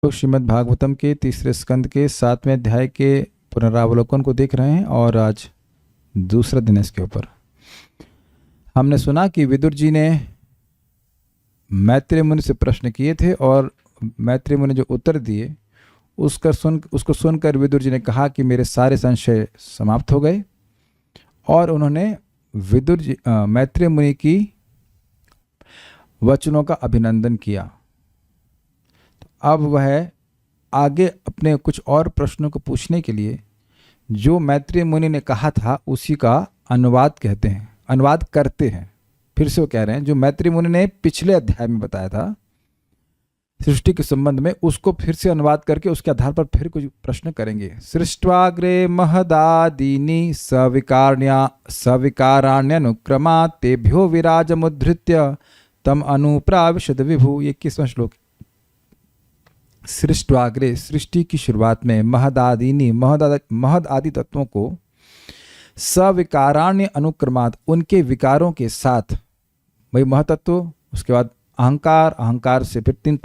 तो श्रीमद् भागवतम के तीसरे स्कंद के 7वें अध्याय के पुनरावलोकन को देख रहे हैं और आज दूसरा दिन है इसके ऊपर। हमने सुना कि विदुर जी ने मैत्रेय मुनि से प्रश्न किए थे और मैत्रेय मुनि जो उत्तर दिए उसको सुनकर विदुर जी ने कहा कि मेरे सारे संशय समाप्त हो गए और उन्होंने मैत्रेय मुनि की वचनों का अभिनंदन किया। अब वह आगे अपने कुछ और प्रश्नों को पूछने के लिए जो मैत्रेय मुनि ने कहा था उसी का अनुवाद करते हैं। फिर से वो कह रहे हैं जो मैत्रेय मुनि ने पिछले अध्याय में बताया था सृष्टि के संबंध में, उसको फिर से अनुवाद करके उसके आधार पर फिर कुछ प्रश्न करेंगे। सृष्ट्वाग्रे महदादीनि सविकाराण्यनुक्रमा तेभ्यो विराजमुद्धृत्य तम अनुप्राविशद विभु। ये 21वां श्लोक। सृष्ट्वाग्रे, सृष्टि की शुरुआत में, महदादीनि, महद आदि तत्वों को सविकाराण्य अनुक्रमात, उनके विकारों के साथ, वही महतत्व, उसके बाद अहंकार, अहंकार से फिर तीन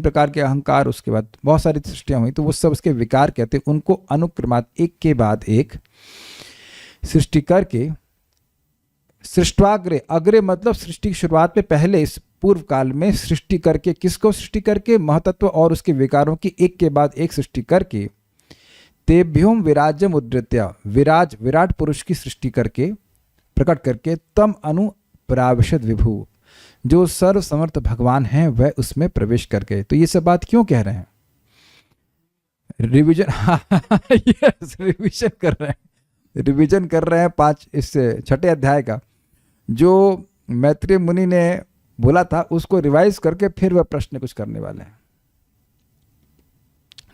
प्रकार के अहंकार, उसके बाद बहुत सारी सृष्टियां हुई तो वो सब उसके विकार कहते हैं। उनको अनुक्रमात, एक के बाद एक सृष्टि करके, सृष्ट्वाग्रे, अग्रे मतलब सृष्टि की शुरुआत में, पहले इस पूर्व काल में सृष्टि करके, किसको सृष्टि करके? महतत्व और उसके विकारों की एक के बाद एक सृष्टि करके, तेभ्योम विराजम उद्धृत्य, विराट पुरुष की सृष्टि करके, प्रकट करके, तम अनुप्राविशद विभु, जो सर्व समर्थ भगवान हैं वह उसमें प्रवेश करके। तो ये सब बात क्यों कह रहे हैं? रिवीजन यस, रिवीजन कर रहे हैं इस 6ठे अध्याय का जो मैत्रेय मुनि ने बोला था उसको रिवाइज करके फिर वह प्रश्न कुछ करने वाले हैं।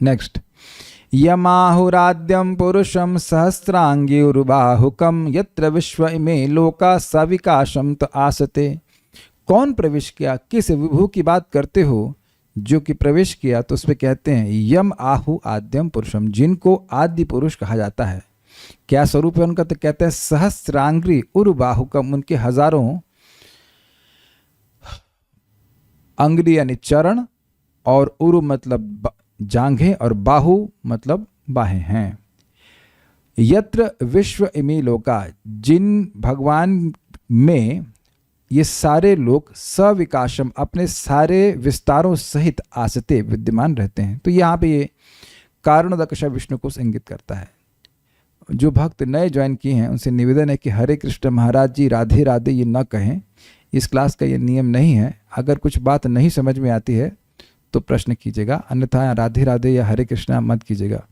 नेक्स्ट, यमाहुराद्यम पुरुषम सहस्रांगी उरुबाहुकम यत्र विश्व इमे लोका सविकाशम तो आसते। कौन प्रवेश किया? किस विभु की बात करते हो जो कि प्रवेश किया? तो उसमें कहते हैं यम आहु आद्यम पुरुषम, जिनको आदि पुरुष कहा जाता है। क्या स्वरूप है उनका? तो कहते हैं सहस्रांगी उरुबाहुकम, उनके हजारों अंग्री यानी चरण, और उरु मतलब जांघें, और बाहु मतलब बाहें हैं। यत्र विश्व इमी लोका, जिन भगवान में ये सारे लोग सविकाशम, अपने सारे विस्तारों सहित आसते, विद्यमान रहते हैं। तो यहाँ पे ये कारणोदकश विष्णु को इंगित करता है। जो भक्त नए ज्वाइन किए हैं उनसे निवेदन है कि हरे कृष्ण महाराज जी राधे राधे ये न कहें, इस क्लास का ये नियम नहीं है। अगर कुछ बात नहीं समझ में आती है तो प्रश्न कीजिएगा, अन्यथा राधे राधे या हरे कृष्णा मत कीजिएगा।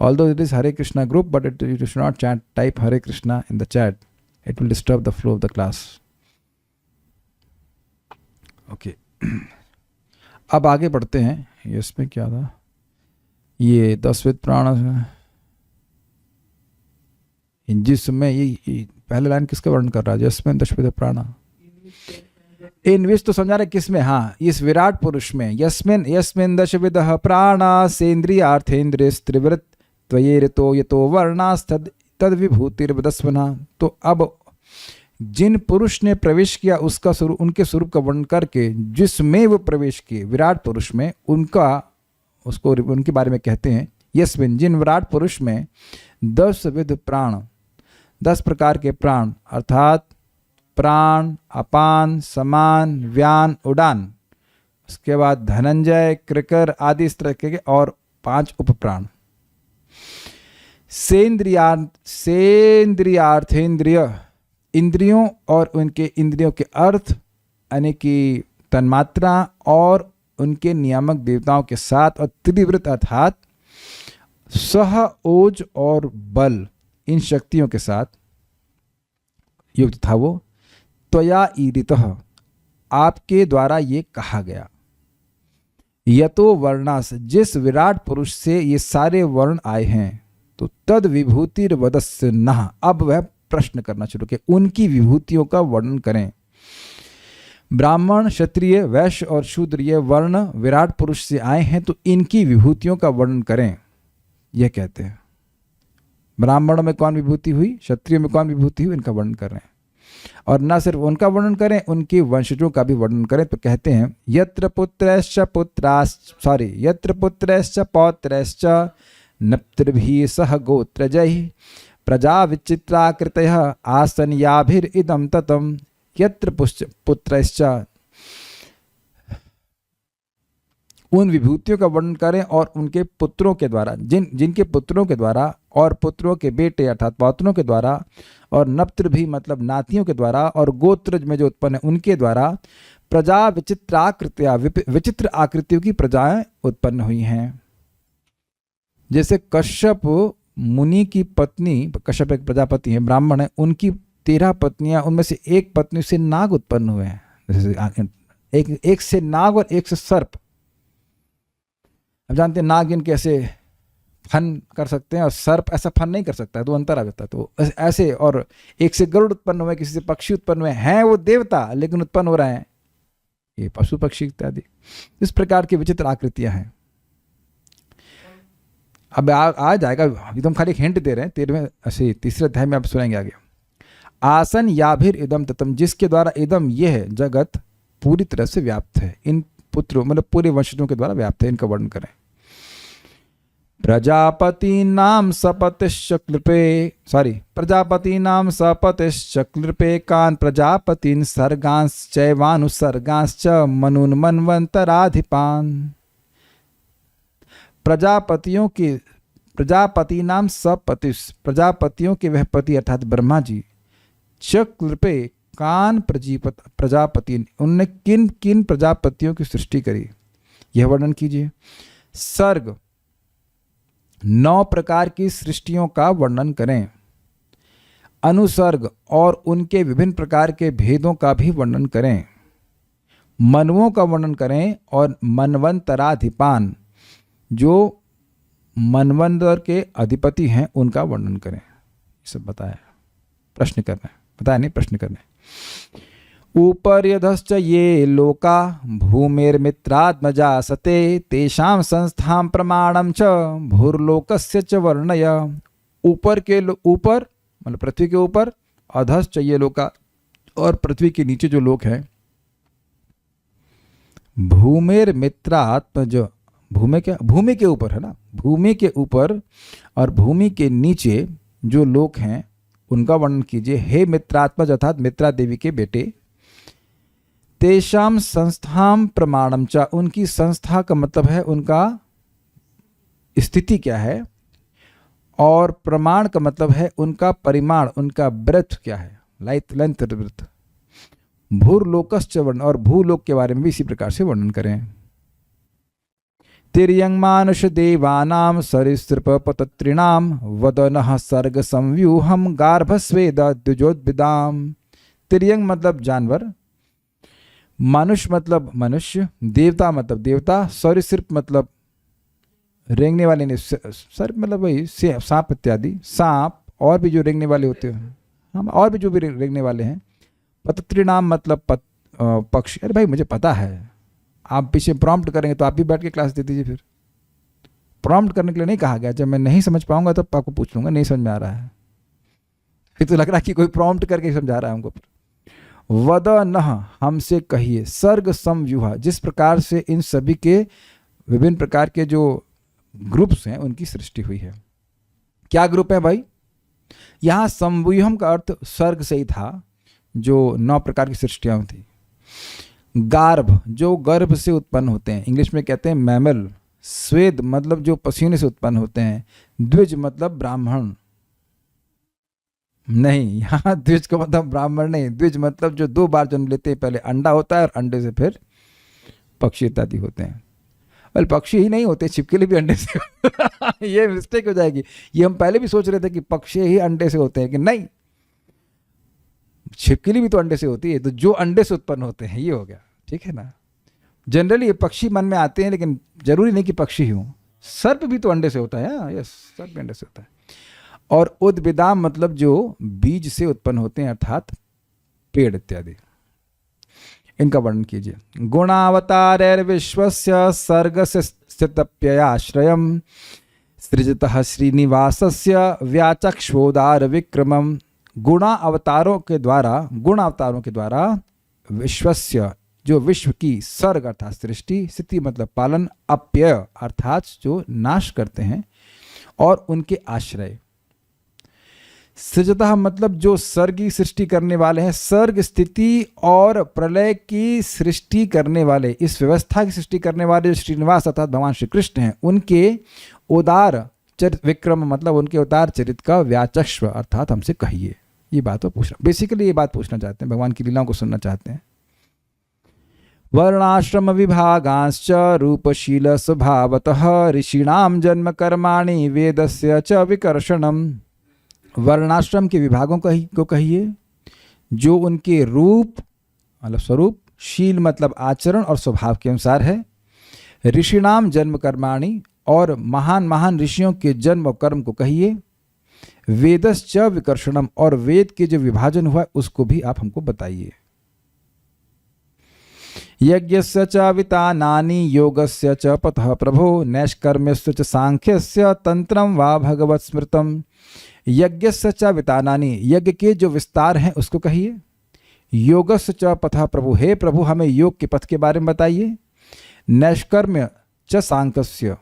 Although it is Hare Krishna group but you should not type Hare Krishna in the chat, it will disturb the flow of the class. Okay, अब आगे बढ़ते हैं। ये इसमें क्या था? ये 10वें प्राण, जिसमें ये पहले लाइन किसका वर्णन कर रहा है? जिसमें 10वें प्राण, इन विष तो समझा रहे किसमें? हाँ, इस विराट पुरुष में। यस्मिन दशविधः प्राणा सेन्द्रियार्थेन्द्रिय स्त्रिवृत त्वयेरितो यतो वर्णास्तद तद विभूतिर्वदस्वना। तो अब जिन पुरुष ने प्रवेश किया उसका स्वरूप, उनके स्वरूप का वर्णन करके, जिसमें वो प्रवेश किए विराट पुरुष में, उनके बारे में कहते हैं यस्मिन, जिन विराट पुरुष में 10 विध प्राण, 10 प्रकार के प्राण, अर्थात प्राण, अपान, समान, व्यान, उड़ान, उसके बाद धनंजय, कृकर आदि इस तरह के, और 5 उपप्राण। सेन्द्रियार्थेन्द्रिय, इंद्रियों और उनके इंद्रियों के अर्थ यानी कि तन्मात्रा और उनके नियामक देवताओं के साथ, और त्रिवृत अर्थात सह, ओज और बल, इन शक्तियों के साथ युक्त था वो। त्वया ईरितः, आपके द्वारा ये कहा गया। यतो वर्णास, जिस विराट पुरुष से ये सारे वर्ण आए हैं, तो तद विभूतिर्वदस्य नः, अब वह प्रश्न करना शुरू किया, उनकी विभूतियों का वर्णन करें। ब्राह्मण, क्षत्रिय, वैश्य और शूद्र ये वर्ण विराट पुरुष से आए हैं, तो इनकी विभूतियों का वर्णन करें, यह कहते हैं। ब्राह्मणों में कौन विभूति हुई, क्षत्रिय में कौन विभूति हुई, इनका वर्णन कर रहे हैं। और न सिर्फ उनका वर्णन करें, उनके वंशजों का भी वर्णन करें। तो कहते हैं यत्र पुत्रैश्च पौत्रैश्च नप्तृभिः सह गोत्रजैः प्रजा विचित्राकृतयः आसन् याभिरिदं ततं। यत्र पुत्रैश्च, उन विभूतियों का वर्णन करें और उनके पुत्रों के द्वारा, जिनके पुत्रों के द्वारा और पुत्रों के बेटे अर्थात पौत्रों के द्वारा, और नप्त्र भी मतलब नातियों के द्वारा, और गोत्र में जो उत्पन्न है उनके द्वारा प्रजा विचित्राकृत्या, विचित्र आकृतियों की प्रजाएं उत्पन्न हुई हैं। जैसे कश्यप मुनि की पत्नी, कश्यप एक प्रजापति है, ब्राह्मण है, उनकी 13 पत्नियां, उनमें से एक पत्नी से नाग उत्पन्न हुए हैं। जैसे एक से नाग और एक से सर्प। अब जानते हैं नागिन कैसे फन कर सकते हैं और सर्प ऐसा फन नहीं कर सकता है, तो अंतर आ जाता है। तो ऐसे, और एक से गरुड़ उत्पन्न हुए, किसी से पक्षी उत्पन्न हुए हैं, वो देवता लेकिन उत्पन्न हो रहे हैं ये पशु पक्षी इत्यादि। इस प्रकार की विचित्र आकृतियां हैं। अब आ जाएगा, अभी तो हम खाली हिंट दे रहे हैं। 3 अध्याय में आप सुनेंगे आगे। आसन याभिर इदम ततम, जिसके द्वारा इदम यह जगत पूरी तरह से व्याप्त है, इन पुत्रों मतलब पूरे वंशजों के द्वारा व्याप्त है। इनका वर्णन करें। प्रजापतीनां सपतिश्चक्लृपे कान् प्रजापतीन् सर्गांश्चैवानुसर्गांश्च मनुन् मन्वन्तराधिपान्। प्रजापतीनां सपतिस्, प्रजापतियों के वह पति अर्थात ब्रह्मा जी, चक्लृपे कान प्रजापति, उनने किन किन प्रजापतियों की सृष्टि करी, यह वर्णन कीजिए। सर्ग, 9 प्रकार की सृष्टियों का वर्णन करें। अनुसर्ग और उनके विभिन्न प्रकार के भेदों का भी वर्णन करें। मनुओं का वर्णन करें और मनवंतराधिपान, जो मनवंतर के अधिपति हैं, उनका वर्णन करें। ये सब बताया। प्रश्न करना है, बताया नहीं, प्रश्न करना है। ऊपर यधश्च ये लोका भूमिर्मित्रात्मजा सते तेषां संस्थां प्रमाणं च भूर्लोकस्य च वर्णय। ऊपर मतलब पृथ्वी के ऊपर, अधश्च ये लोका, और पृथ्वी के नीचे जो लोक हैं। भूमिर्मित्रात्मज, भूमि के ऊपर है ना, भूमि के ऊपर और भूमि के नीचे जो लोक हैं उनका वर्णन कीजिए। हे मित्रात्मज अर्थात मित्रा देवी के बेटे। तेषाम संस्थाम प्रमाणम च, उनकी संस्था का मतलब है उनका स्थिति क्या है, और प्रमाण का मतलब है उनका परिमाण, उनका ब्रेथ क्या है, लेंथ ब्रेथ। भूर्लोकश्च वर्ण, और भूलोक के बारे में भी इसी प्रकार से वर्णन करें। तिर्यंग मानुष देवानां सरीसृप पतत्रिणाम वदनः सर्ग संव्यूहम गार्भस्वेद द्विजोद्भिदाम। तिर्यंग मतलब जानवर, मानुष मतलब मनुष्य, देवता मतलब देवता, सरीसृप मतलब रेंगने वाले नहीं, सर्प मतलब वही सांप इत्यादि, सांप और भी जो रेंगने वाले होते हैं, हम और भी जो भी रेंगने वाले हैं। पतत्रिणाम मतलब पक्षी। अरे भाई मुझे पता है, आप पीछे प्रॉम्प्ट करेंगे तो आप भी बैठ के क्लास दे दीजिए। फिर प्रॉम्प्ट करने के लिए नहीं कहा गया, जब मैं नहीं समझ पाऊंगा तब आपको पूछ लूंगा, नहीं समझ में आ रहा है। फिर तो लग रहा है कि कोई प्रॉम्प्ट करके समझा रहा है हमको। वद नह, हमसे कहिए, सर्ग समव्यूहा, जिस प्रकार से इन सभी के विभिन्न प्रकार के जो ग्रुप्स हैं उनकी सृष्टि हुई है। क्या ग्रुप है भाई? यहाँ समव्यूहम का अर्थ सर्ग से ही था, जो 9 प्रकार की सृष्टियां थी। गार्भ, जो गर्भ से उत्पन्न होते हैं, इंग्लिश में कहते हैं मैमल। स्वेद मतलब जो पसीने से उत्पन्न होते हैं। द्विज मतलब ब्राह्मण नहीं, यहाँ द्विज का मतलब ब्राह्मण नहीं, द्विज मतलब जो 2 बार जन्म लेते हैं, पहले अंडा होता है और अंडे से फिर पक्षी इत्यादि होते हैं। वेल पक्षी ही नहीं होते, छिपकली भी अंडे से ये मिस्टेक हो जाएगी। ये हम पहले भी सोच रहे थे कि पक्षी ही अंडे से होते हैं, कि नहीं, छिपकली भी तो अंडे से होती है। तो जो अंडे से उत्पन्न होते हैं, ये हो गया, ठीक है ना। जनरली ये पक्षी मन में आते हैं, लेकिन जरूरी नहीं कि पक्षी ही हो। सर्प भी तो अंडे से होता है, यस, सर्प भी अंडे से होता है। और उद्भिदाम मतलब जो बीज से उत्पन्न होते हैं, अर्थात पेड़ इत्यादि। इनका वर्णन कीजिए। गुणावतारैर्विश्वस्य सर्गस्य स्थितप्ययाश्रयम् सृजतः श्रीनिवासस्य व्याचक्ष्वोदार विक्रमम्। गुण अवतारों के द्वारा विश्वस्य, जो विश्व की, सर्ग अर्थात सृष्टि, स्थिति मतलब पालन, अप्यय अर्थात जो नाश करते हैं, और उनके आश्रय। सृजतः मतलब जो सर्ग की सृष्टि करने वाले हैं, सर्ग स्थिति और प्रलय की सृष्टि करने वाले, इस व्यवस्था की सृष्टि करने वाले जो श्रीनिवास अर्थात भगवान श्री कृष्ण हैं, उनके उदार चरित विक्रम मतलब उनके उदार चरित का व्याचक्ष्व अर्थात हमसे कहिए। ये बात वो पूछना, बेसिकली ये बात पूछना चाहते हैं, भगवान की लीलाओं को सुनना चाहते हैं। वर्णाश्रम विभागांश्च रूपशील स्वभावतः ऋषीणाम जन्म कर्माणि वेदस्य च विकर्षणम। वर्णाश्रम के विभागों को कहिए, जो उनके रूप मतलब स्वरूप, शील मतलब आचरण और स्वभाव के अनुसार है। ऋषिणाम जन्म कर्माणि, और महान महान ऋषियों के जन्म और कर्म को कहिए। वेदश्च विकर्षणम, और वेद के जो विभाजन हुआ उसको भी आप हमको बताइए। यज्ञस्य च वितानानि योगस्य च पथः प्रभो नैष्कर्म्यस्य च सांख्यस्य तंत्रम वा भगवत स्मृतम। यज्ञस्य च वितानानि, यज्ञ के जो विस्तार हैं उसको कहिए। योगस्य च पथः प्रभु, हे प्रभु हमें योग के पथ के बारे में बताइए। नैष्कर्म्य च सांख्यस्य,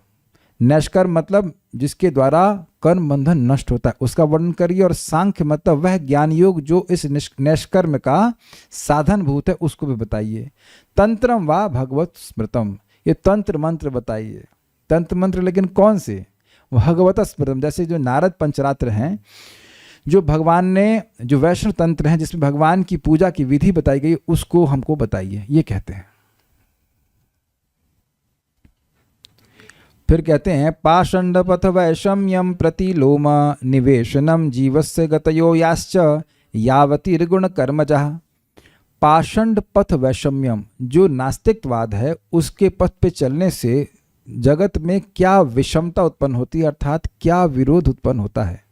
नैष्कर्म मतलब जिसके द्वारा कर्म बंधन नष्ट होता है उसका वर्णन करिए, और सांख्य मतलब वह ज्ञान योग जो इस नैष्कर्म का साधन भूत है उसको भी बताइए। तंत्रम वा भगवत स्मृतम, ये तंत्र मंत्र बताइए। तंत्र मंत्र लेकिन कौन से? भगवत स्मृतम, जैसे जो नारद पंचरात्र हैं, जो भगवान ने, जो वैष्णव तंत्र हैं जिसमें भगवान की पूजा की विधि बताई गई, उसको हमको बताइए, ये कहते हैं। फिर कहते हैं पाषंड पथ वैषम्यम प्रतिलोम निवेशनम जीवस्य गतयो याश्च यावती ऋगुण कर्मजः। पाषंड पथ वैषम्यम, जो नास्तिकवाद है उसके पथ पे चलने से जगत में क्या विषमता उत्पन्न होती है, अर्थात क्या विरोध उत्पन्न होता है।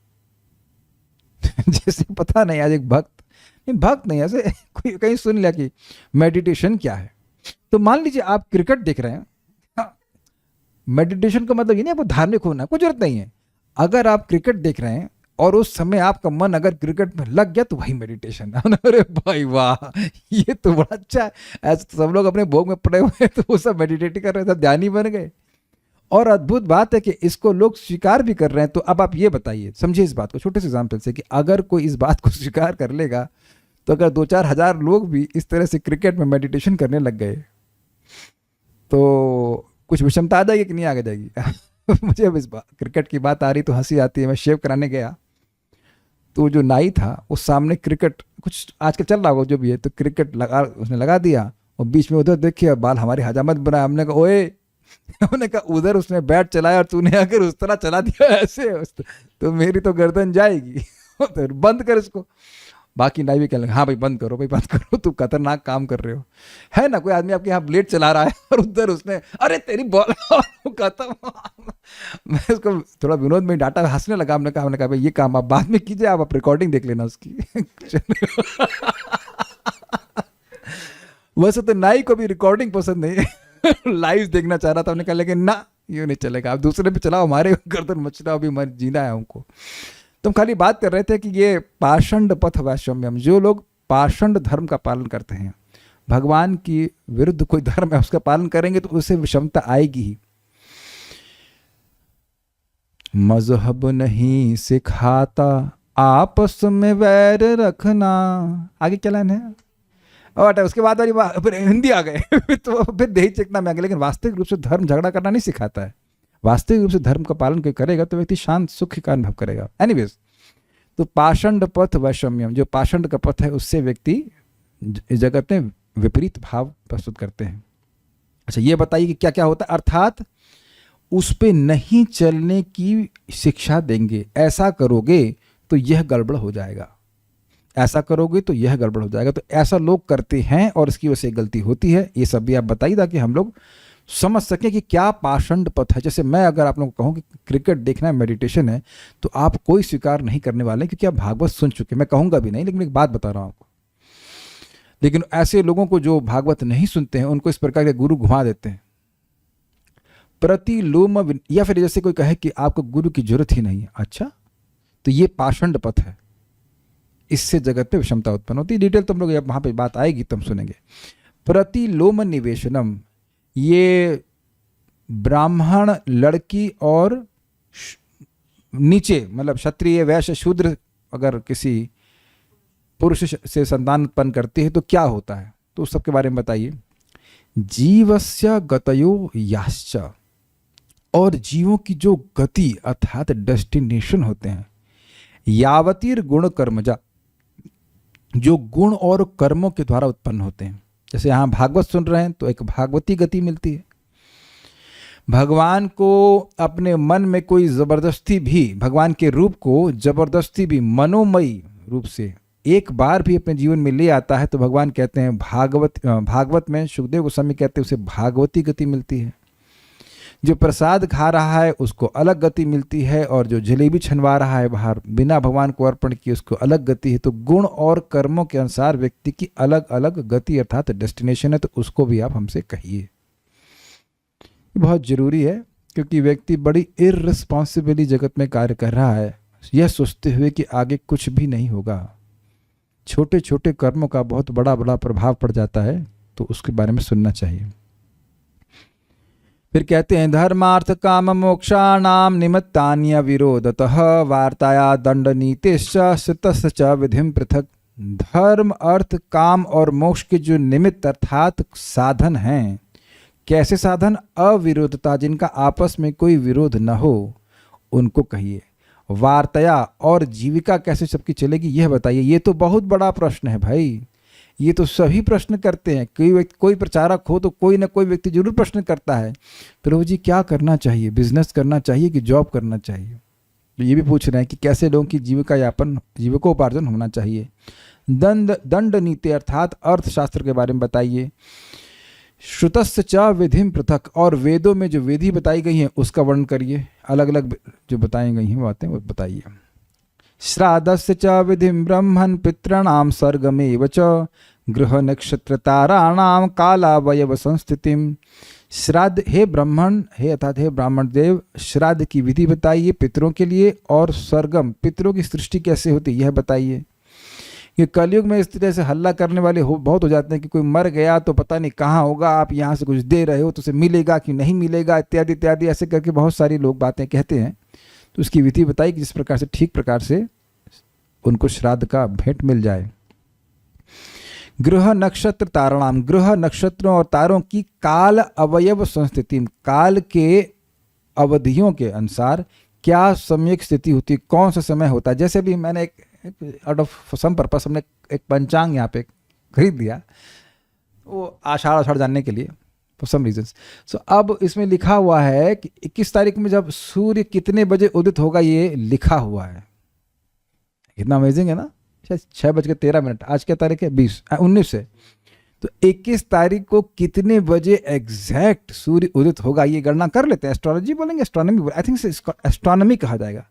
जैसे पता नहीं, आज एक भक्त नहीं, ऐसे कोई कहीं सुन लिया कि मेडिटेशन क्या है, तो मान लीजिए आप क्रिकेट देख रहे हैं, मेडिटेशन का मतलब ये नहीं आपको धार्मिक होना, कोई जरूरत नहीं है। अगर आप क्रिकेट देख रहे हैं और उस समय आपका मन अगर क्रिकेट में लग गया तो वही मेडिटेशन है। अरे भाई वाह, ये तो बड़ा अच्छा है। ऐसे तो सब लोग अपने भोग में पड़े हुए हैं तो वो सब मेडिटेटिंग कर रहे थे, ध्यानी बन गए। और अद्भुत बात है कि इसको लोग स्वीकार भी कर रहे हैं। तो अब आप ये बताइए, समझिए इस बात को छोटे से एग्जाम्पल से, कि अगर कोई इस बात को स्वीकार कर लेगा तो अगर 2-4 हज़ार लोग भी इस तरह से क्रिकेट में मेडिटेशन करने लग गए तो कुछ विषमता आ जाएगी कि नहीं आ जाएगी? मुझे अब इस क्रिकेट की बात आ रही तो हंसी आती है। मैं शेव कराने गया तो जो नाई था उस सामने क्रिकेट, कुछ आजकल चल रहा हो जो भी है, तो क्रिकेट उसने लगा दिया और बीच में उधर देखिए बाल हमारी हजामत बनाया। हमने कहा ओए, हमने कहा उधर उसने बैट चलाया और तूने अगर उस तरह चला दिया ऐसे तो मेरी तो गर्दन जाएगी। तो बंद कर इसको। बाकी नाई भी कहने लगे हाँ भाई बंद करो, भाई बंद करो, तू खतरनाक काम कर रहे हो। है ना, कोई आदमी आपके यहाँ ब्लेड चला रहा है और उधर उसने अरे तेरी बॉल खत्म। मैं उसको थोड़ा विनोद में डांटा, हंसने लगा। हमने कहा भाई ये काम आप बाद में कीजिए, आप रिकॉर्डिंग देख लेना उसकी। वैसे तो नाई को भी रिकॉर्डिंग पसंद नहीं है, लाइव देखना चाह रहा था। हमने कहा लेकिन ना, ये नहीं चलेगा, आप दूसरे पे चलाओ, हमारे गर्दन मच रहा, अभी जीना है हमको। तो हम खाली बात कर रहे थे कि ये पाषंड पथ वैषम्यम, जो लोग पाषंड धर्म का पालन करते हैं, भगवान की विरुद्ध कोई धर्म है उसका पालन करेंगे तो उससे विषमता आएगी ही। मजहब नहीं सिखाता आपस में वैर रखना, आगे क्या लाइन है? और उसके बाद वाली फिर हिंदी आ गए। तो फिर देही चेतना में आ गए। लेकिन वास्तविक रूप से धर्म झगड़ा करना नहीं सिखाता है। वास्तविक रूप से धर्म का पालन कोई करेगा तो व्यक्ति शांत सुख का अनुभव करेगा। एनीवेज, तो पाषंड पथ वैषम्यम, जो पाषंड का पथ है उससे व्यक्ति इस जगत में विपरीत भाव प्रस्तुत करते हैं। अच्छा, ये बताइए कि क्या क्या होता है, अर्थात उस पे नहीं चलने की शिक्षा देंगे। ऐसा करोगे तो यह गड़बड़ हो जाएगा, ऐसा करोगे तो यह गड़बड़ हो जाएगा। तो ऐसा लोग करते हैं और इसकी वजह से गलती होती है। ये सब भी आप बताइए ताकि हम लोग समझ सकें कि क्या पाषंड पथ है। जैसे मैं अगर आप लोगों को कहूँ कि क्रिकेट देखना है मेडिटेशन है, तो आप कोई स्वीकार नहीं करने वाले क्योंकि आप भागवत सुन चुके। मैं कहूँगा भी नहीं, लेकिन एक बात बता रहा हूँ आपको। लेकिन ऐसे लोगों को जो भागवत नहीं सुनते हैं उनको इस प्रकार के गुरु घुमा देते हैं। प्रतिलोम, या फिर जैसे कोई कहे कि आपको गुरु की जरूरत ही नहीं है। अच्छा, तो ये पाषंड पथ है, इससे जगत में विषमता उत्पन्न होती है। डिटेल तुम लोग जब वहाँ पे बात आएगी तुम सुनेंगे। प्रतिलोम निवेशनम, ये ब्राह्मण लड़की और नीचे मतलब क्षत्रिय वैश्य शूद्र अगर किसी पुरुष से संतान उत्पन्न करती है तो क्या होता है, तो उस सब के बारे में बताइए। जीवस्य गतयो याश्च, और जीवों की जो गति अर्थात डेस्टिनेशन होते हैं, यावतीर गुण कर्मजा, जो गुण और कर्मों के द्वारा उत्पन्न होते हैं। जैसे यहाँ भागवत सुन रहे हैं तो एक भागवती गति मिलती है। भगवान को अपने मन में कोई ज़बरदस्ती भी, भगवान के रूप को ज़बरदस्ती भी मनोमयी रूप से एक बार भी अपने जीवन में ले आता है तो भगवान कहते हैं भागवत में सुखदेव गोस्वामी कहते हैं उसे भागवती गति मिलती है। जो प्रसाद खा रहा है उसको अलग गति मिलती है, और जो जलेबी छनवा रहा है बाहर बिना भगवान को अर्पण किए उसको अलग गति है। तो गुण और कर्मों के अनुसार व्यक्ति की अलग अलग गति अर्थात डेस्टिनेशन है, तो उसको भी आप हमसे कहिए। बहुत जरूरी है क्योंकि व्यक्ति बड़ी इररिस्पॉन्सिबली जगत में कार्य कर रहा है, यह सोचते हुए कि आगे कुछ भी नहीं होगा। छोटे छोटे कर्मों का बहुत बड़ा बड़ा प्रभाव पड़ जाता है, तो उसके बारे में सुनना चाहिए। फिर कहते हैं धर्मार्थ काम मोक्षाणाम निमित्तान्य विरोधतः वार्ताया दंड नीतिश्च श्रुतश्च च विधिम पृथक। धर्म अर्थ काम और मोक्ष के जो निमित्त अर्थात साधन हैं, कैसे साधन? अविरोधता, जिनका आपस में कोई विरोध न हो, उनको कहिए। वार्तया, और जीविका कैसे सबकी चलेगी यह बताइए। ये तो बहुत बड़ा प्रश्न है भाई, ये तो सभी प्रश्न करते हैं। कोई प्रचारक हो तो कोई ना कोई व्यक्ति जरूर प्रश्न करता है, प्रभु जी क्या करना चाहिए, बिजनेस करना चाहिए कि जॉब करना चाहिए? तो ये भी पूछ रहे हैं कि कैसे लोगों की जीविकोपार्जन होना चाहिए। दंड नीति अर्थात अर्थशास्त्र के बारे में बताइए। श्रुतस्य च विधिम पृथक, और वेदों में जो विधि बताई गई हैं उसका वर्णन करिए। अलग अलग जो बताई गई हैं बातें वो बताइए। श्राद्धस्य च विधिम ब्रह्मन् पितॄणां सर्गमेव च गृह नक्षत्र ताराणां कालावयव संस्थितिम। श्राद्ध, हे ब्राह्मण, हे अर्थात हे ब्राह्मण देव, श्राद्ध की विधि बताइए पितरों के लिए, और सरगम, पितरों की सृष्टि कैसे होती यह बताइए। ये कलयुग में इस तरह से हल्ला करने वाले बहुत हो जाते हैं कि कोई मर गया तो पता नहीं कहाँ होगा, आप यहाँ से कुछ दे रहे हो तो उसे मिलेगा कि नहीं मिलेगा, इत्यादि इत्यादि, ऐसे करके बहुत सारी लोग बातें कहते हैं। तो उसकी विधि बताई कि जिस प्रकार से ठीक प्रकार से उनको श्राद्ध का भेंट मिल जाए। ग्रह नक्षत्र ताराणाम, ग्रह नक्षत्रों और तारों की काल अवयव संस्थिति, काल के अवधियों के अनुसार क्या सम्यक स्थिति होती है, कौन सा समय होता है। जैसे भी मैंने एक आउट ऑफ सम पर्पस हमने एक पंचांग यहाँ पे खरीद लिया, वो आषाढ़ जानने के लिए फॉर सम रीजंस। सो अब इसमें लिखा हुआ है कि 21 तारीख में जब सूर्य कितने बजे उदित होगा, ये लिखा हुआ है। कितना अमेजिंग है ना। 6:13। आज क्या तारीख है? 19 है। तो 21 तारीख को कितने बजे एग्जैक्ट सूर्य उदित होगा ये गणना कर लेते हैं। एस्ट्रोलॉजी बोलेंगे, एस्ट्रोनॉमी, आई थिंक एस्ट्रोनॉमी कहा जाएगा।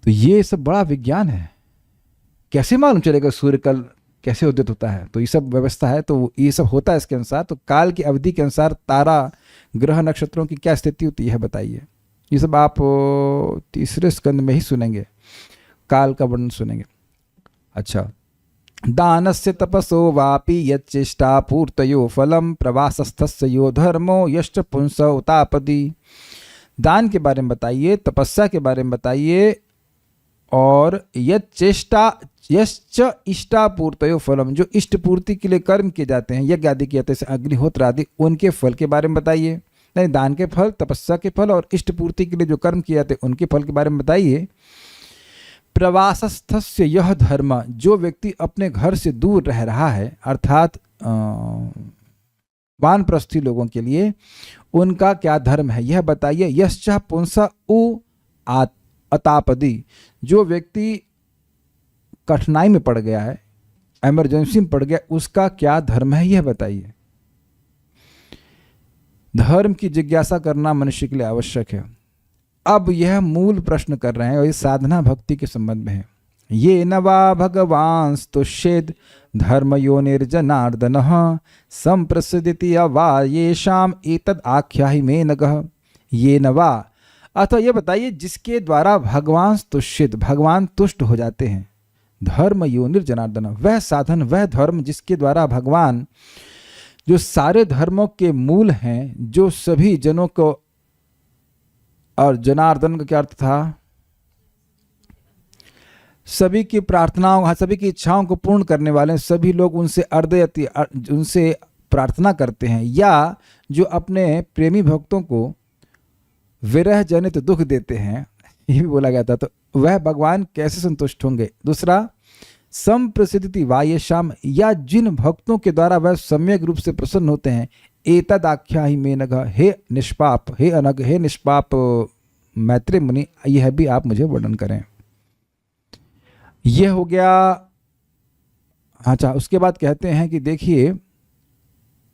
तो ये सब बड़ा विज्ञान है। कैसे मालूम चलेगा सूर्य कल कैसे उदित होता है? तो ये सब व्यवस्था है, तो ये सब होता है इसके अनुसार। तो काल की अवधि के अनुसार तारा, ग्रह, नक्षत्रों की क्या स्थिति होती है बताइए। ये सब आप 3 स्कंद में ही सुनेंगे, काल का वर्णन सुनेंगे। अच्छा, दानस्य तपसो वापि यच्चेष्टा पूर्तयो फलम प्रवासस्थस्य यो धर्मो यश्च पुंस उतापदी। दान के बारे में बताइए, तपस्या के बारे में बताइए, और यश्च इष्टा पूर्तयो फलम, जो इष्ट पूर्ति के लिए कर्म किए जाते हैं, यज्ञ आदि किए जाते हैं, अग्निहोत्र आदि, उनके फल के बारे में बताइए। नहीं, दान के फल, तपस्या के फल और इष्ट पूर्ति के लिए जो कर्म किए जाते हैं उनके फल के बारे में बताइए। प्रवासस्थस्य यह धर्म, जो व्यक्ति अपने घर से दूर रह रहा है, अर्थात वानप्रस्थी लोगों के लिए उनका क्या धर्म है यह बताइए। यश्च पुंसा उ अतापदी, जो व्यक्ति कठिनाई में पड़ गया है, इमरजेंसी में पड़ गया, उसका क्या धर्म है यह बताइए। धर्म की जिज्ञासा करना मनुष्य के लिए आवश्यक है। अब यह मूल प्रश्न कर रहे हैं और ये साधना भक्ति के संबंध में है। ये नवा भगवान स्तुष्येद धर्म यो निर्जनार्दन संप्रसिद्धि वा ये शाम एतद आख्याहि में नगः। ये नवा, अथवा ये बताइए जिसके द्वारा भगवान स्तुष्येद, भगवान तुष्ट हो जाते हैं, धर्म योनिर जनार्दन, वह साधन, वह धर्म जिसके द्वारा भगवान जो सारे धर्मों के मूल हैं, जो सभी जनों को, और जनार्दन का क्या अर्थ था? सभी की प्रार्थनाओं, सभी की इच्छाओं को पूर्ण करने वाले, सभी लोग उनसे उनसे प्रार्थना करते हैं, या जो अपने प्रेमी भक्तों को विरह जनित दुख देते हैं, ये भी बोला गया था। तो वह भगवान कैसे संतुष्ट होंगे? दूसरा, संप्रसिद्धि वायेशाम, या जिन भक्तों के द्वारा वह सम्यक रूप से प्रसन्न होते हैं, एतद आख्या ही मेनघ, हे निष्पाप, हे अनघ, हे निष्पाप मैत्रेय मुनि, यह भी आप मुझे वर्णन करें। यह हो गया। अच्छा, उसके बाद कहते हैं कि देखिए,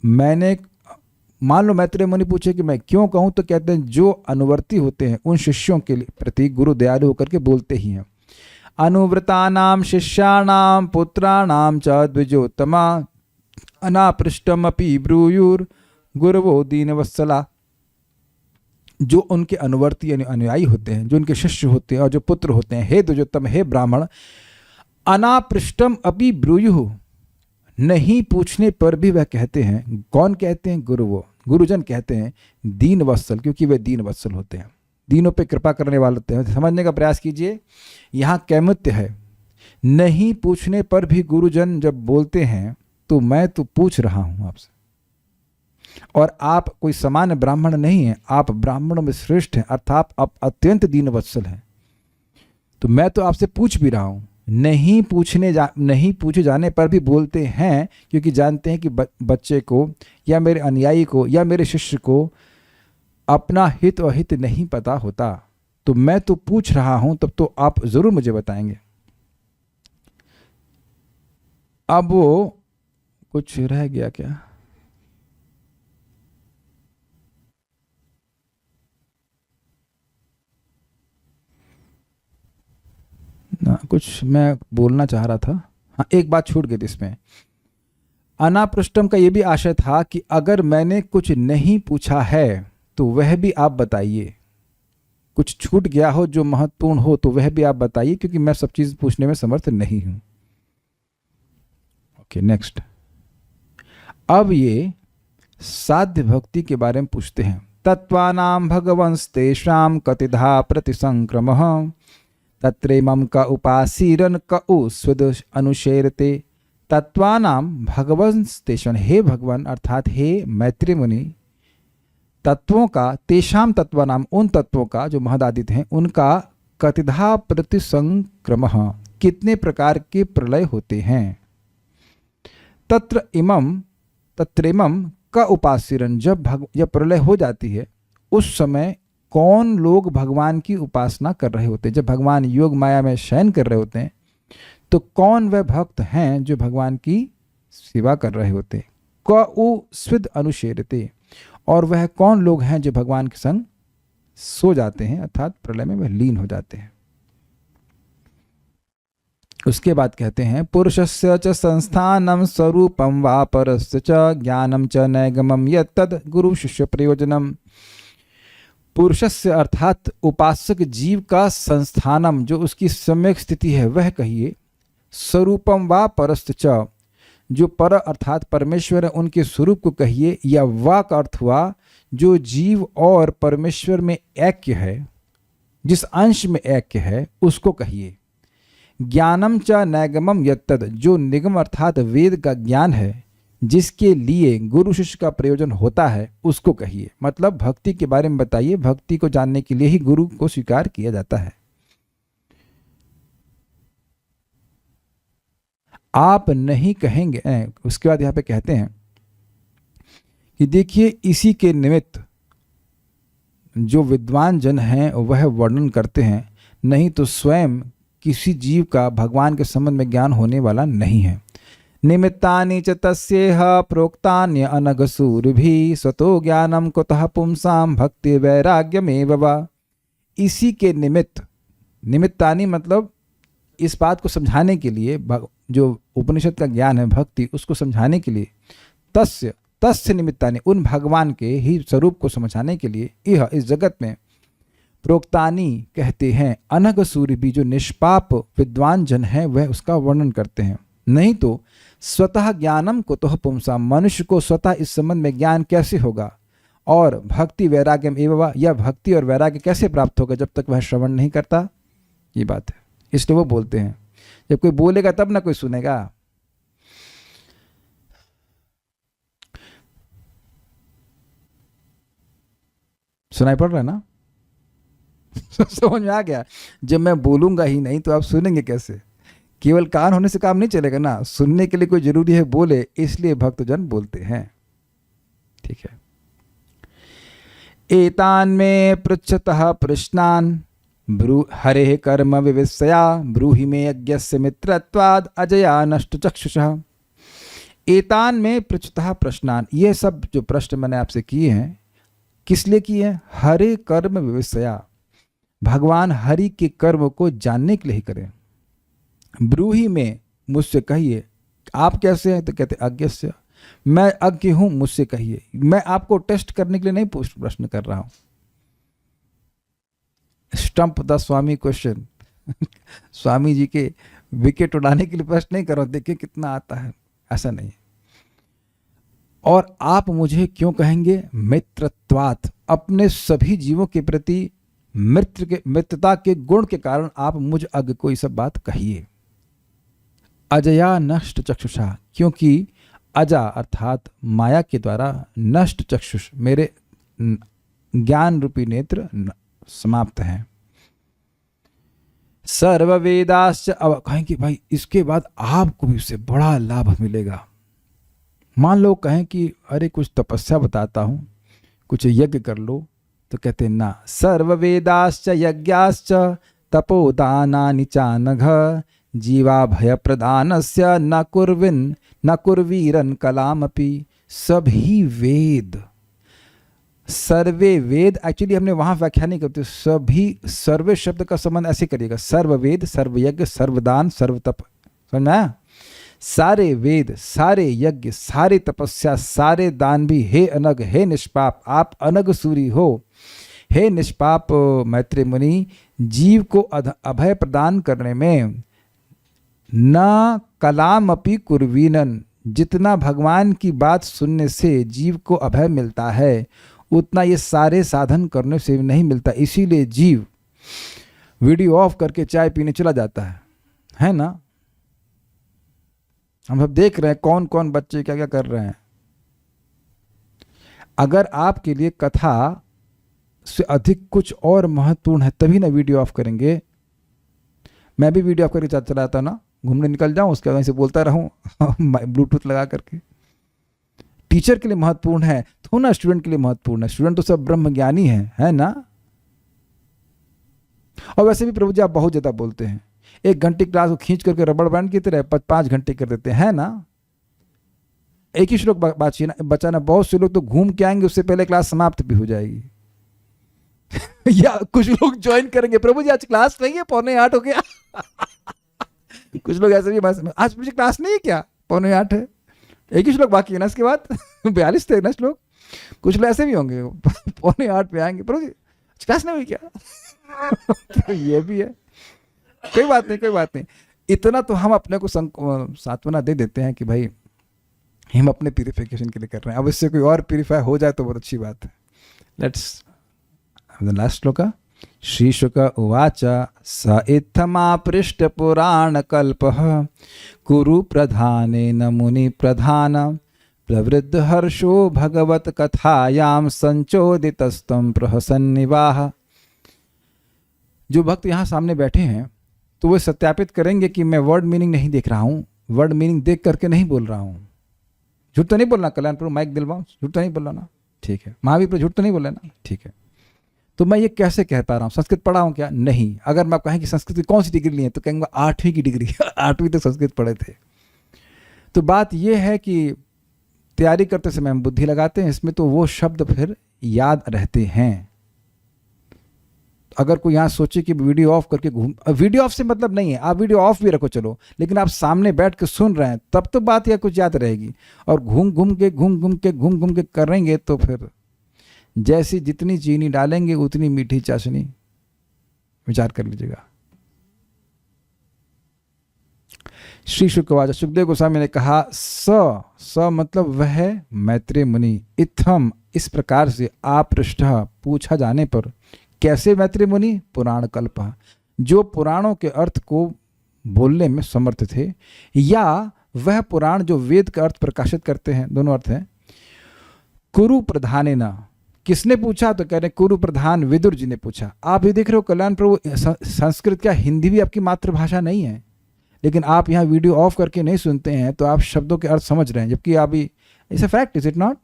मैंने, मान लो मैत्रेय मुनि पूछे कि मैं क्यों कहूँ, तो कहते हैं जो अनुवर्ती होते हैं उन शिष्यों के प्रति गुरु दयालु होकर के बोलते ही हैं। अनुव्रतानाम शिष्याणाम पुत्राणाम च द्विजोत्तमा अनापृष्टमपि ब्रूयुर गुरवो दीनवत्सला। जो उनके अनुवर्ती यानी अनुयायी होते हैं, जो उनके शिष्य होते हैं और जो पुत्र होते हैं, हे द्विजोत्तम, हे ब्राह्मण, अनापृष्टम अपि ब्रूयु, नहीं पूछने पर भी वह कहते हैं। कौन कहते हैं? गुरुजन कहते हैं दीन वत्सल, क्योंकि वे दीन वत्सल होते हैं, दीनों पे कृपा करने वाले होते हैं। समझने का प्रयास कीजिए, यहाँ कैमुत्य है। नहीं पूछने पर भी गुरुजन जब बोलते हैं तो मैं तो पूछ रहा हूं आपसे, और आप कोई सामान्य ब्राह्मण नहीं हैं, आप ब्राह्मणों में श्रेष्ठ हैं, अर्थात आप अत्यंत दीन वत्सल हैं। तो मैं तो आपसे पूछ भी रहा हूं। नहीं पूछे जाने पर भी बोलते हैं, क्योंकि जानते हैं कि बच्चे को या मेरे अनुयायी को या मेरे शिष्य को अपना हित और हित नहीं पता होता। तो मैं तो पूछ रहा हूं, तब तो आप जरूर मुझे बताएंगे। अब वो कुछ रह गया क्या? ना, कुछ मैं बोलना चाह रहा था। हाँ, एक बात छूट गई थी इसमें। अनापृष्टम का ये भी आशय था कि अगर मैंने कुछ नहीं पूछा है तो वह भी आप बताइए। कुछ छूट गया हो जो महत्वपूर्ण हो तो वह भी आप बताइए, क्योंकि मैं सब चीज पूछने में समर्थ नहीं हूं। Okay, next. अब ये साध्य भक्ति के बारे में पूछते हैं। तत्वानाम भगवंस्तेषां कतिधा प्रतिसंक्रमः तत्रेमं क उपासीरन क उस्वद अनुशेरते। तत्वानाम भगवंस्तेषां, हे भगवान अर्थात हे मैत्रेय मुनि, तत्वों का, तेषाम तत्वानाम, उन तत्वों का जो महदादित हैं, उनका कतिधा प्रतिसंक्रमः, कितने प्रकार के प्रलय होते हैं। तत्रेमं का उपासीरन, जब प्रलय हो जाती है उस समय कौन लोग भगवान की उपासना कर रहे होते हैं। जब भगवान योग माया में शयन कर रहे होते हैं तो कौन वह भक्त हैं जो भगवान की सेवा कर रहे होते हैं। क उ स्विद अनुशेरते, और वह कौन लोग हैं जो भगवान के संग सो जाते हैं, अर्थात प्रलय में वह लीन हो जाते हैं। उसके बाद कहते हैं पुरुषस्य च संस्थानम स्वरूपम वा परस्य च ज्ञानम च नैगमम यत्तद गुरु शिष्य प्रयोजनम। पुरुषस्य अर्थात उपासक जीव का संस्थानम, जो उसकी सम्यक स्थिति है वह कहिए। स्वरूपम वा परस्य च, जो पर अर्थात परमेश्वर है उनके स्वरूप को कहिए, या वा का अर्थ हुआ जो जीव और परमेश्वर में ऐक्य है, जिस अंश में ऐक्य है उसको कहिए। ज्ञानम च नैगमम यत्तद, जो निगम अर्थात वेद का ज्ञान है, जिसके लिए गुरु शिष्य का प्रयोजन होता है, उसको कहिए। मतलब भक्ति के बारे में बताइए, भक्ति को जानने के लिए ही गुरु को स्वीकार किया जाता है। आप नहीं कहेंगे। उसके बाद यहाँ पे कहते हैं कि देखिए, इसी के निमित्त जो विद्वान जन हैं वह वर्णन करते हैं, नहीं तो स्वयं किसी जीव का भगवान के संबंध में ज्ञान होने वाला नहीं है। निमित्तानि च तस्येह प्रोक्तान्य अनघसूरभिः स्वतो ज्ञानम कुतः पुंसां भक्ति वैराग्यमेव वा। इसी के निमित्तानि मतलब इस बात को समझाने के लिए, जो उपनिषद का ज्ञान है भक्ति, उसको समझाने के लिए, तस्य निमित्तानि, उन भगवान के ही स्वरूप को समझाने के लिए, यह इस जगत में प्रोक्तानी कहते हैं। अनघ सूर्य भी जो निष्पाप विद्वान जन है वह उसका वर्णन करते हैं। नहीं तो स्वतः ज्ञानम कुतः पुंसा, मनुष्य को स्वतः इस संबंध में ज्ञान कैसे होगा, और भक्ति वैराग्यम एवं, या भक्ति और वैराग्य कैसे प्राप्त होगा जब तक वह श्रवण नहीं करता। ये बात है, इसलिए वो बोलते हैं जब कोई बोलेगा तब ना कोई सुनेगा। सुनाई पड़ रहा है ना? समझ में आ गया? जब मैं बोलूंगा ही नहीं तो आप सुनेंगे कैसे? केवल कान होने से काम नहीं चलेगा ना, सुनने के लिए कोई जरूरी है बोले, इसलिए भक्तजन बोलते हैं। ठीक है। एतान में पृच्छतः प्रश्नान हरे कर्म विविस्या ब्रूहि में यज्ञस्य मित्रत्वाद अजया नष्ट चक्षुषः। एतान में पृच्छतः प्रश्नान, ये सब जो प्रश्न मैंने आपसे किए हैं किस लिए किए हैं? हरे कर्म विविस्या, भगवान हरि के कर्म को जानने के लिए ही करें। ब्रूहि में, मुझसे कहिए। आप कैसे हैं? तो कहते अज्ञस्य, मैं अज्ञ हूं, मुझसे कहिए। मैं आपको टेस्ट करने के लिए नहीं प्रश्न कर रहा हूं। Stump the Swami question Swami ji के विकेट उड़ाने के लिए प्रश्न नहीं करो, देखिए कितना आता है, ऐसा नहीं। और आप मुझे क्यों कहेंगे? मित्रत्वात्, अपने सभी जीवों के प्रति मित्रता के गुण के कारण आप मुझ अज्ञ को ये सब बात कहिए। अजया नष्ट चक्षुषा, क्योंकि अजा अर्थात माया के द्वारा नष्ट चक्षुष, मेरे ज्ञान रूपी नेत्र समाप्त हैं। सर्ववेदाश्च, अब कहेंगे भाई इसके बाद आपको भी उससे बड़ा लाभ मिलेगा। मान लो कहें कि अरे कुछ तपस्या बताता हूं, कुछ यज्ञ कर लो, तो कहते हैं ना, सर्ववेदाश्च यज्ञाश्च तपोदानानि चानघ जीवा भय प्रदानस्य न कुर्विन न कुर्वीरन कलामपि। सभी वेद, सर्वे वेद, एक्चुअली हमने वहां व्याख्या नहीं करते, सभी, सर्वे शब्द का संबंध ऐसे करिएगा, सर्ववेद, सर्वयज्ञ, सर्वदान, सर्वतप। समझा? सारे वेद, सारे यज्ञ, सारे तपस्या, सारे दान भी हे अनग, हे निष्पाप, आप अनग सूरी हो, हे निष्पाप मैत्रेय मुनि, जीव को अभय प्रदान करने में न कलाम अपि कुर्वीनन, जितना भगवान की बात सुनने से जीव को अभय मिलता है उतना ये सारे साधन करने से नहीं मिलता। इसीलिए जीव वीडियो ऑफ करके चाय पीने चला जाता है ना? हम सब देख रहे हैं कौन कौन बच्चे क्या क्या कर रहे हैं। अगर आपके लिए कथा से अधिक कुछ और महत्वपूर्ण है तभी ना वीडियो ऑफ करेंगे। मैं भी वीडियो ऑफ करके चला जाता ना, घूमने निकल जाऊं, उसके वहीं से बोलता रहूं ब्लूटूथ लगा करके। टीचर के लिए महत्वपूर्ण है तो ना स्टूडेंट के लिए महत्वपूर्ण है। स्टूडेंट तो सब ब्रह्म ज्ञानी है ना? और वैसे भी प्रभु जी आप बहुत ज्यादा बोलते हैं, 1 घंटे क्लास को खींच करके रबड़ बैंड की तरह 5 घंटे कर देते हैं ना? एक ही श्लोक बचाना, बहुत से लोग तो घूम के आएंगे उससे पहले क्लास समाप्त भी हो जाएगी या कुछ लोग ज्वाइन करेंगे, प्रभु जी आज क्लास नहीं है, 7:45 हो गया कुछ लोग ऐसे भी, आज मुझे क्लास नहीं है क्या, 7:45 है, एक ही श्लोक बाकी है ना इसके बाद 42 थे ना श्लोक। कुछ लोग ऐसे भी होंगे 7:45 पे आएंगे, प्रभु जी क्लास नहीं हुई क्या तो ये भी है। कोई बात नहीं, इतना तो हम अपने को सांत्वना दे देते हैं कि भाई हम अपने प्यूरिफिकेशन के लिए कर रहे हैं। अब इससे कोई और प्यूरिफाई हो जाए तो बहुत अच्छी बात है। लेट्स लास्ट श्लोक। श्री शुक उवाच स इत्थमा पृष्ठ पुराण कल्पः कुरु प्रधानेन मुनि प्रधान प्रवृद्ध हर्षो भगवत कथायाम संचोदितस्तम प्रहसन्निवाह। जो भक्त यहाँ सामने बैठे हैं तो वे सत्यापित करेंगे कि मैं वर्ड मीनिंग नहीं देख रहा हूँ, वर्ड मीनिंग देख करके नहीं बोल रहा हूँ। झूठ तो नहीं बोलना, कल्याणपुर माइक दिलवाऊं, झूठ तो नहीं बोलना ना, ठीक है। महावीर पर झूठ तो नहीं बोला ना, ठीक है। तो मैं ये कैसे कह पा रहा हूँ? संस्कृत पढ़ा हूँ क्या? नहीं। अगर मैं कहें कि संस्कृत की कौन सी डिग्री ली है तो कहेंगे 8वीं की डिग्री 8वीं तक संस्कृत पढ़े थे। तो बात यह है कि तैयारी करते समय हम बुद्धि लगाते हैं इसमें, तो वो शब्द फिर याद रहते हैं। अगर कोई यहाँ सोचे कि वीडियो ऑफ करके घूम, वीडियो ऑफ से मतलब नहीं है, आप वीडियो ऑफ भी रखो चलो, लेकिन आप सामने बैठ के सुन रहे हैं तब तो बात या कुछ याद रहेगी। और घूम घूम के करेंगे तो फिर जैसी जितनी चीनी डालेंगे उतनी मीठी चाशनी विचार कर लीजिएगा। श्री शुकवाच, सुखदेव गोस्वामी ने कहा स मतलब वह मैत्रेय मुनि, इत्थम इस प्रकार से आपृष्ट पूछा जाने पर, कैसे मैत्रेय मुनि? पुराण कल्प, जो पुराणों के अर्थ को बोलने में समर्थ थे, या वह पुराण जो वेद का अर्थ प्रकाशित करते हैं, दोनों अर्थ हैं। कुरु प्रधानेन, किसने पूछा? तो कह रहे कुरु प्रधान विदुर जी ने पूछा। आप ये देख रहे हो कल्याण प्रभु, संस्कृत क्या हिंदी भी आपकी मातृभाषा नहीं है, लेकिन आप यहाँ वीडियो ऑफ करके नहीं सुनते हैं तो आप शब्दों के अर्थ समझ रहे हैं, जबकि आप भी, it's a fact, is it not?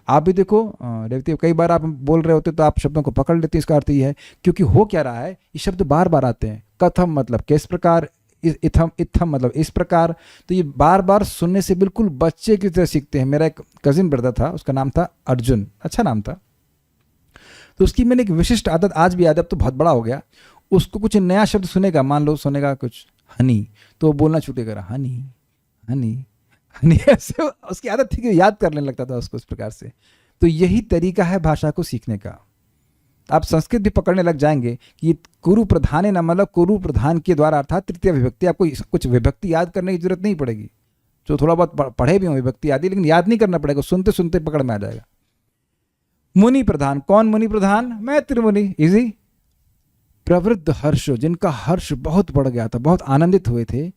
आप भी देखो रेवती, कई बार आप बोल रहे होते तो आप शब्दों को पकड़ लेते हैं, इसका अर्थ ये है, क्योंकि हो क्या रहा है, ये शब्द बार बार आते हैं। कथम मतलब किस प्रकार, इथम इथम मतलब इस प्रकार, तो ये बार बार सुनने से बिल्कुल बच्चे की तरह सीखते हैं। मेरा एक कजिन ब्रदर था, उसका नाम था अर्जुन, अच्छा नाम था, तो उसकी मैंने एक विशिष्ट आदत, आज भी आदत, तो बहुत बड़ा हो गया, उसको कुछ नया शब्द सुनेगा, मान लो सुनेगा कुछ हनी, तो वो बोलना छूटे करा, हनी हनी हनी, ऐसे उसकी आदत थी कि याद करने लगता था उसको इस प्रकार से। तो यही तरीका है भाषा को सीखने का। आप संस्कृत भी पकड़ने लग जाएंगे कि कुरु प्रधान न मतलब कुरु प्रधान के द्वारा, अर्थात तृतीय विभक्ति, आपको कुछ विभक्ति याद करने की जरूरत नहीं पड़ेगी। जो थोड़ा बहुत पढ़े भी हों विभक्ति आदि, लेकिन याद नहीं करना पड़ेगा, सुनते सुनते पकड़ में आ जाएगा। मुनि प्रधान, कौन मुनि प्रधान? मैत्री मुनि, इजी। प्रवृद्ध हर्ष, जिनका हर्ष बहुत बढ़ गया था, बहुत आनंदित हुए थे।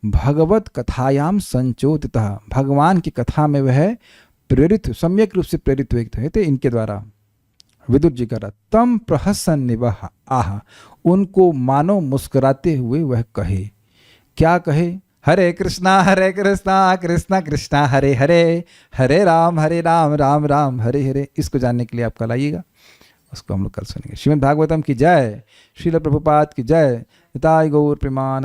भगवत कथायाम संचोदितः, भगवान की कथा में वह प्रेरित, सम्यक रूप से प्रेरित हुए थे इनके द्वारा। विदुर जी कह रहा, तम प्रहसन निवह आह, उनको मानो मुस्कुराते हुए वह कहे, क्या कहे? हरे कृष्णा कृष्णा कृष्णा हरे हरे, हरे राम राम राम हरे हरे। इसको जानने के लिए आप कल आइएगा, उसको हम लोग कल सुनेंगे। श्रीमद् भागवतम की जय, श्रील प्रभुपाद की जय, निताय गौर प्रेमान।